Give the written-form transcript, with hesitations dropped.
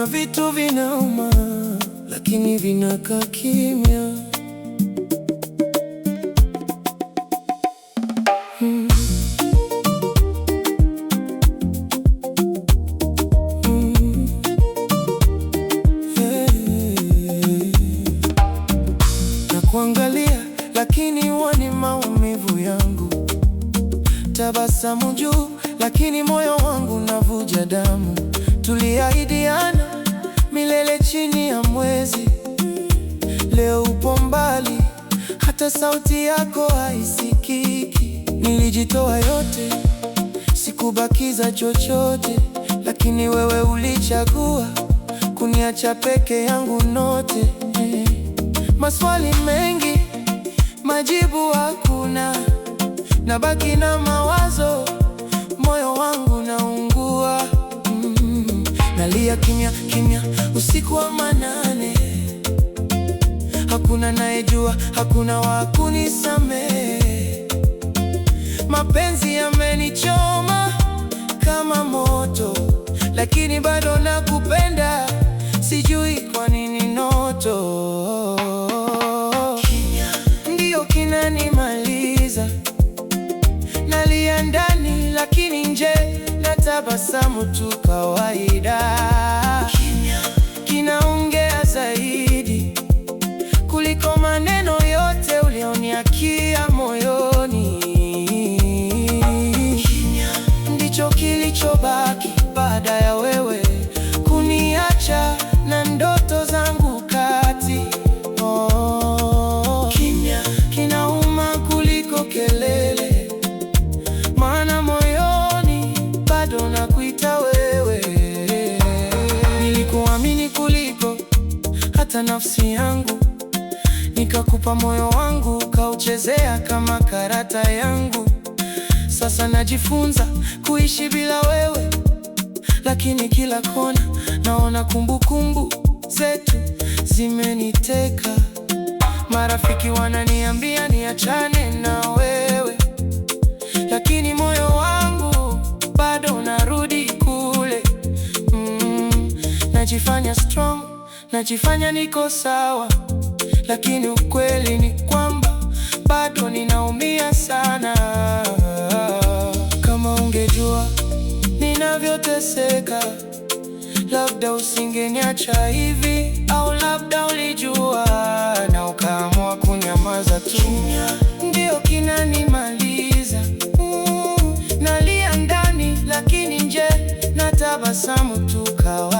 Kuna vitu vinauma, lakini vinakaa kimya. Na kuangalia, lakini huwa ni maumivu yangu. Tabasamu juu, lakini moyo wangu unavuja damu. Tuliahidiana milele chini ya mwezi, leo upo mbali, hata sauti yako haisikiki. Nilijitoa yote, sikubakiza chochote, lakini wewe ulichagua kuniacha peke yangu note. Maswali mengi, majibu hakuna, nabaki na mawazo, moyo wangu naungua. Nalia kimya kimya usiku wa manane, hakuna anayejua, hakuna wa kunisamehe. Mapenzi yamenichoma kama moto, lakini bado nakupenda, sijui kwa nini noto. Kimya ndiyo kinanimaliza, nalia ndani, lakini nje natabasamu tu kawaida. Kimya kinaongea zaidi kuliko maneno yote ulioniakia moyoni. Kimya ndicho kilichobaki baada ya wewe kuniacha na ndoto zangu kati. Kimya kinauma kuliko kelele, maana moyoni bado nakuita wewe. Nilikuamini kuliko hata nafsi yangu, nikakupa moyo wangu, kauchezea kama karata yangu. Sasa najifunza kuishi bila wewe, lakini kila kona naona kumbukumbu zetu zimeniteka. Marafiki wananiambia niachane na wewe, lakini moyo wangu bado narudi kule. Najifanya strong, najifanya niko sawa, lakini ukweli ni kwamba bado ninaumia sana. Kama ungejua ninavyoteseka, labda usingeniacha hivi, au labda ulijua na ukaamua kunyamaza tu. Kimya ndio kinanimaliza, nalia ndani, lakini nje natabasamu tu kawaida.